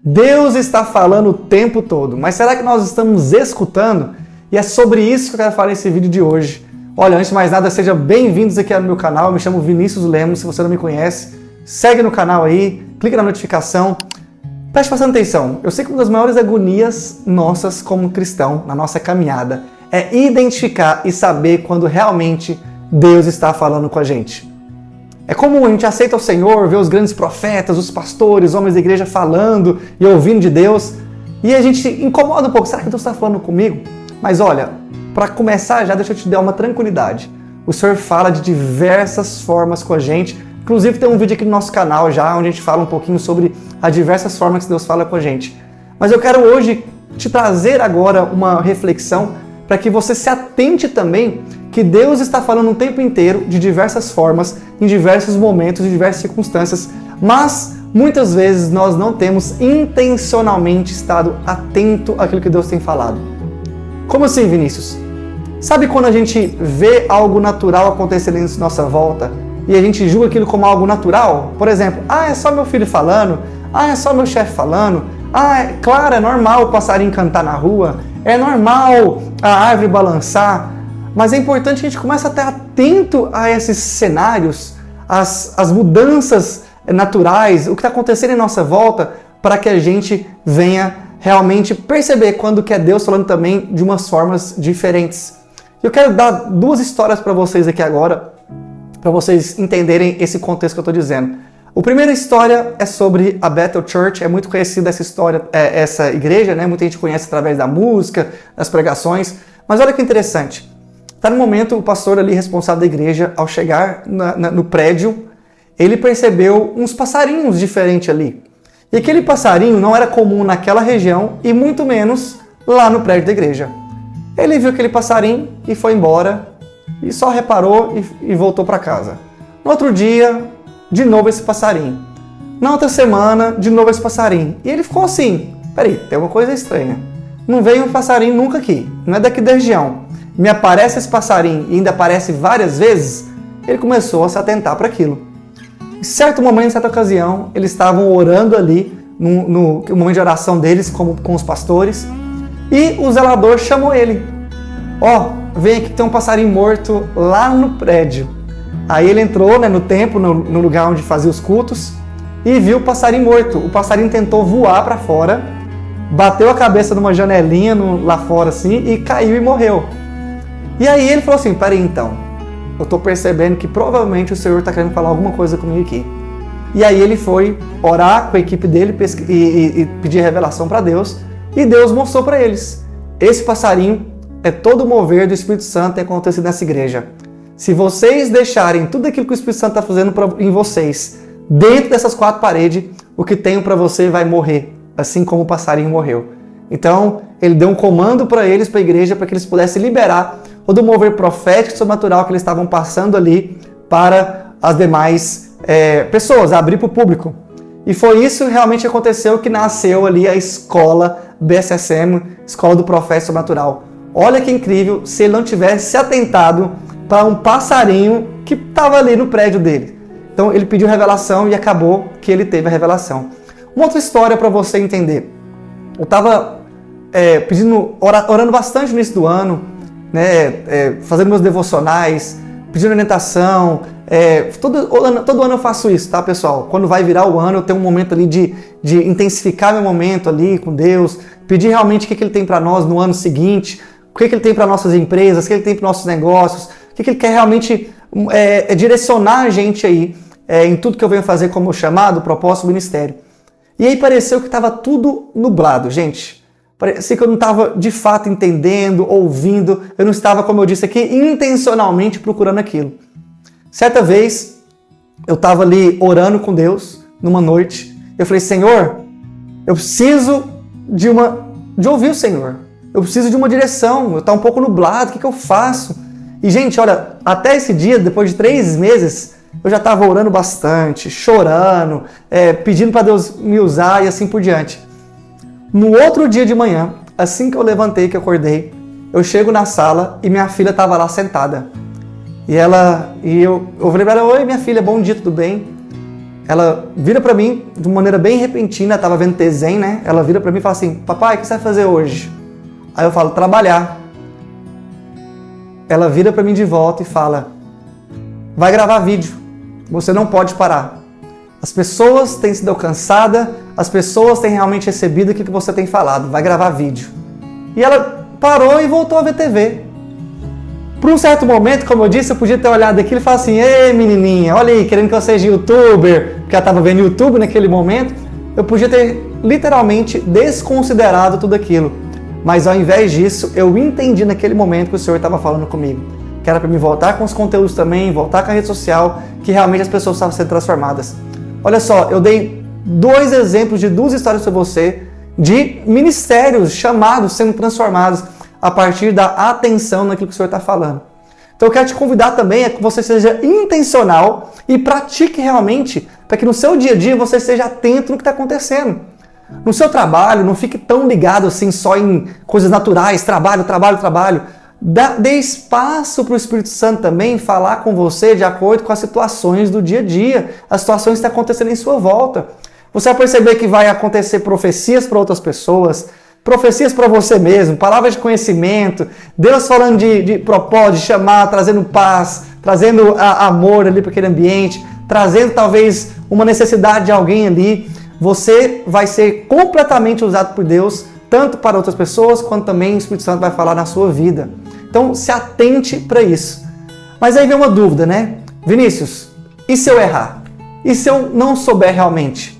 Deus está falando o tempo todo, mas será que nós estamos escutando? E é sobre isso que eu quero falar nesse vídeo de hoje. Olha, antes de mais nada, sejam bem-vindos aqui no meu canal. Eu me chamo Vinícius Lemos, se você não me conhece, segue no canal aí, clica na notificação. Preste bastante atenção. Eu sei que uma das maiores agonias nossas como cristão, na nossa caminhada, é identificar e saber quando realmente Deus está falando com a gente. É comum a gente aceita o Senhor, ver os grandes profetas, os pastores, homens da igreja falando e ouvindo de Deus, e a gente incomoda um pouco. Será que Deus está falando comigo? Mas olha, para começar já, deixa eu te dar uma tranquilidade. O Senhor fala de diversas formas com a gente. Inclusive tem um vídeo aqui no nosso canal já, onde a gente fala um pouquinho sobre as diversas formas que Deus fala com a gente. Mas eu quero hoje te trazer agora uma reflexão para que você se atente também que Deus está falando o tempo inteiro de diversas formas, em diversos momentos, em diversas circunstâncias, mas muitas vezes nós não temos intencionalmente estado atento àquilo que Deus tem falado. Como assim, Vinícius? Sabe quando a gente vê algo natural acontecendo em nossa volta e a gente julga aquilo como algo natural? Por exemplo, é só meu filho falando, é só meu chefe falando, claro, é normal o passarinho cantar na rua, é normal a árvore balançar, mas é importante que a gente comece a estar atento a esses cenários, as mudanças naturais, o que está acontecendo em nossa volta, para que a gente venha realmente perceber quando que é Deus falando também de umas formas diferentes. Eu quero dar duas histórias para vocês aqui agora, para vocês entenderem esse contexto que eu estou dizendo. A primeira história é sobre a Bethel Church, é muito conhecida essa história, essa igreja, né? Muita gente conhece através da música, das pregações, mas olha que interessante. Está no momento o pastor ali responsável da igreja, ao chegar no prédio, ele percebeu uns passarinhos diferentes ali. E aquele passarinho não era comum naquela região e muito menos lá no prédio da igreja. Ele viu aquele passarinho e foi embora e só reparou e voltou para casa. No outro dia, de novo esse passarinho. Na outra semana, de novo esse passarinho. E ele ficou assim, peraí, tem alguma coisa estranha. Não veio um passarinho nunca aqui, não é daqui da região. Me aparece esse passarinho e ainda aparece várias vezes. Ele começou a se atentar para aquilo. Em certo momento, em certa ocasião, eles estavam orando ali, no momento de oração deles com os pastores, e o zelador chamou ele. Vem aqui que tem um passarinho morto lá no prédio. Aí ele entrou, no templo, no lugar onde fazia os cultos, e viu o passarinho morto. O passarinho tentou voar para fora, bateu a cabeça numa janelinha lá fora assim, e caiu e morreu. E aí ele falou assim, peraí então, eu estou percebendo que provavelmente o Senhor está querendo falar alguma coisa comigo aqui. E aí ele foi orar com a equipe dele e pedir revelação para Deus, e Deus mostrou para eles. Esse passarinho é todo o mover do Espírito Santo que tem acontecido nessa igreja. Se vocês deixarem tudo aquilo que o Espírito Santo está fazendo em vocês, dentro dessas quatro paredes, o que tenho para você vai morrer, assim como o passarinho morreu. Então, ele deu um comando para eles, para a igreja, para que eles pudessem liberar todo o mover profético e sobrenatural que eles estavam passando ali para as demais pessoas, abrir para o público. E foi isso que realmente aconteceu, que nasceu ali a escola BSSM, Escola do Profeta Sobrenatural. Olha que incrível se ele não tivesse se atentado para um passarinho que estava ali no prédio dele. Então ele pediu revelação e acabou que ele teve a revelação. Uma outra história para você entender. Eu estava orando bastante no início do ano, fazendo meus devocionais, pedindo orientação. Todo ano eu faço isso, tá, pessoal? Quando vai virar o ano, eu tenho um momento ali de intensificar meu momento ali com Deus, pedir realmente o que Ele tem para nós no ano seguinte, o que Ele tem para nossas empresas, o que Ele tem para nossos negócios, o que Ele quer realmente direcionar a gente aí em tudo que eu venho fazer como chamado, propósito, ministério. E aí pareceu que estava tudo nublado, gente. Parecia que eu não estava de fato entendendo, ouvindo, eu não estava, como eu disse aqui, intencionalmente procurando aquilo. Certa vez, eu estava ali orando com Deus, numa noite, eu falei, Senhor, eu preciso de ouvir o Senhor. Eu preciso de uma direção, está um pouco nublado, o que eu faço? E, gente, olha, até esse dia, depois de 3 meses, eu já estava orando bastante, chorando, pedindo para Deus me usar e assim por diante. No outro dia de manhã, assim que eu levantei, que eu acordei, eu chego na sala e minha filha estava lá sentada. E eu falei para ela, oi minha filha, bom dia, tudo bem? ela vira pra mim de uma maneira bem repentina, tava vendo desenho, né? Ela vira pra mim e fala assim, papai, o que você vai fazer hoje? Aí eu falo, trabalhar. Ela vira pra mim de volta e fala, vai gravar vídeo, você não pode parar. As pessoas têm sido alcançadas, as pessoas têm realmente recebido aquilo que você tem falado, vai gravar vídeo. E ela parou e voltou a ver TV. Por um certo momento, como eu disse, eu podia ter olhado aquilo e falar assim, ei menininha, olha aí, querendo que eu seja youtuber, porque ela estava vendo YouTube naquele momento, eu podia ter literalmente desconsiderado tudo aquilo. Mas ao invés disso, eu entendi naquele momento que o Senhor estava falando comigo. Que era para me voltar com os conteúdos também, voltar com a rede social, que realmente as pessoas estavam sendo transformadas. Olha só, eu dei 2 exemplos de 2 histórias para você, de ministérios chamados sendo transformados a partir da atenção naquilo que o Senhor está falando. Então eu quero te convidar também a que você seja intencional e pratique realmente, para que no seu dia a dia você esteja atento no que está acontecendo. No seu trabalho, não fique tão ligado assim só em coisas naturais, trabalho. Dê espaço para o Espírito Santo também falar com você de acordo com as situações do dia a dia, as situações que estão acontecendo em sua volta. Você vai perceber que vai acontecer profecias para outras pessoas, profecias para você mesmo, palavras de conhecimento, Deus falando de propósito, de chamar, trazendo paz, trazendo amor ali para aquele ambiente, trazendo talvez uma necessidade de alguém ali. Você vai ser completamente usado por Deus, tanto para outras pessoas, quanto também o Espírito Santo vai falar na sua vida. Então, se atente para isso. Mas aí vem uma dúvida, né? Vinícius, e se eu errar? E se eu não souber realmente?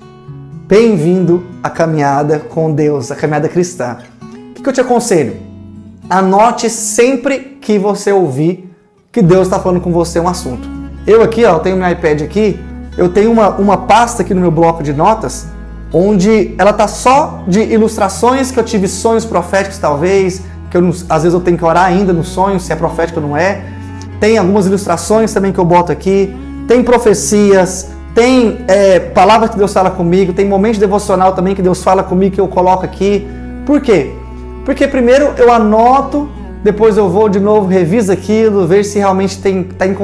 Bem-vindo à caminhada com Deus, a caminhada cristã. O que eu te aconselho? Anote sempre que você ouvir que Deus está falando com você um assunto. Eu aqui, ó, tenho meu iPad aqui, eu tenho uma pasta aqui no meu bloco de notas, onde ela tá só de ilustrações que eu tive sonhos proféticos talvez, que às vezes eu tenho que orar ainda no sonho, se é profético ou não é. Tem algumas ilustrações também que eu boto aqui, tem profecias, tem palavras que Deus fala comigo, tem momentos devocional também que Deus fala comigo que eu coloco aqui. Por quê? Porque primeiro eu anoto, depois eu vou de novo, reviso aquilo, vejo se realmente está em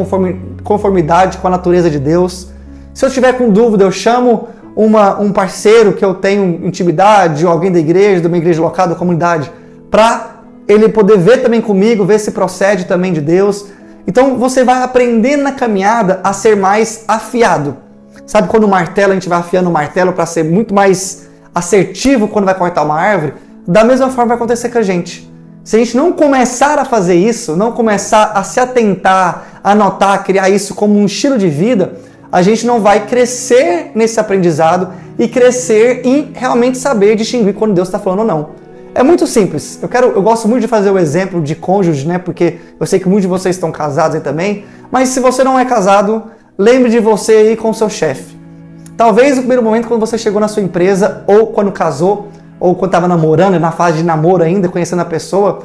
conformidade com a natureza de Deus. Se eu estiver com dúvida, eu chamo um parceiro que eu tenho intimidade, ou alguém da igreja, de uma igreja local, da comunidade, para ele poder ver também comigo, ver se procede também de Deus. Então você vai aprendendo na caminhada a ser mais afiado. Sabe quando o martelo, a gente vai afiando o martelo para ser muito mais assertivo quando vai cortar uma árvore? Da mesma forma vai acontecer com a gente. Se a gente não começar a fazer isso, não começar a se atentar, a anotar, criar isso como um estilo de vida, a gente não vai crescer nesse aprendizado e crescer em realmente saber distinguir quando Deus está falando ou não. É muito simples. Eu gosto muito de fazer o exemplo de cônjuge, né? Porque eu sei que muitos de vocês estão casados aí também. Mas se você não é casado, lembre de você aí com o seu chefe. Talvez no primeiro momento, quando você chegou na sua empresa, ou quando casou, ou quando estava namorando, na fase de namoro ainda, conhecendo a pessoa,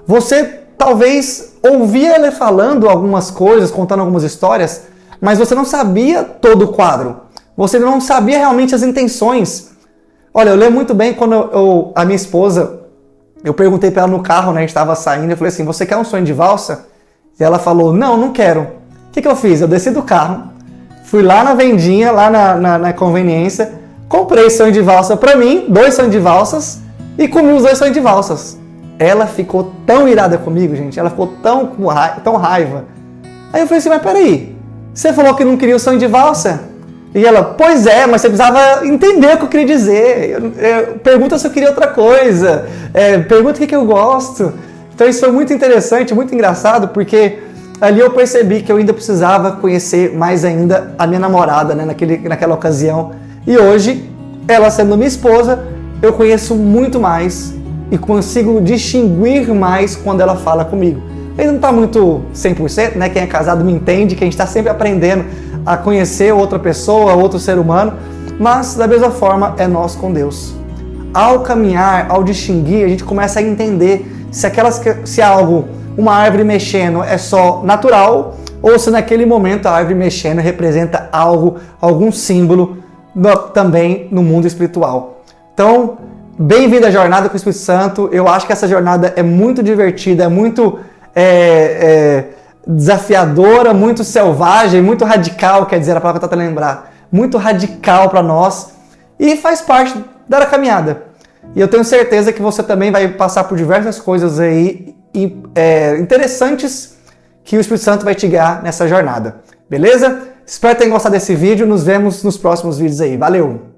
você talvez ouvia ele falando algumas coisas, contando algumas histórias, mas você não sabia todo o quadro. Você não sabia realmente as intenções. Olha, eu lembro muito bem quando a minha esposa, eu perguntei para ela no carro, né, a gente estava saindo, eu falei assim, você quer um sonho de valsa? E ela falou, não quero. O que eu fiz? Eu desci do carro, fui lá na vendinha, lá na conveniência, comprei sonho de valsa para mim, 2 sonhos de valsas, e comi os 2 sonhos de valsas. Ela ficou tão irada comigo, gente, ela ficou tão raiva. Aí eu falei assim, mas peraí, você falou que não queria o sonho de valsa? E ela, pois é, mas você precisava entender o que eu queria dizer. Pergunta se eu queria outra coisa. Pergunta o que eu gosto. Então isso foi muito interessante, muito engraçado, porque ali eu percebi que eu ainda precisava conhecer mais ainda a minha namorada, né, naquela ocasião. E hoje, ela sendo minha esposa, eu conheço muito mais e consigo distinguir mais quando ela fala comigo. Ele não está muito 100%, né? Quem é casado me entende, que a gente está sempre aprendendo a conhecer outra pessoa, outro ser humano, mas da mesma forma é nós com Deus. Ao caminhar, ao distinguir, a gente começa a entender se algo, uma árvore mexendo é só natural, ou se naquele momento a árvore mexendo representa algo, algum símbolo também no mundo espiritual. Então, bem-vindo à jornada com o Espírito Santo. Eu acho que essa jornada é muito divertida, é muito desafiadora, muito selvagem, muito radical, quer dizer, a palavra que eu tô tentando lembrar. muito radical para nós e faz parte da caminhada. E eu tenho certeza que você também vai passar por diversas coisas aí interessantes que o Espírito Santo vai te guiar nessa jornada. Beleza? Espero que tenham gostado desse vídeo. Nos vemos nos próximos vídeos aí. Valeu!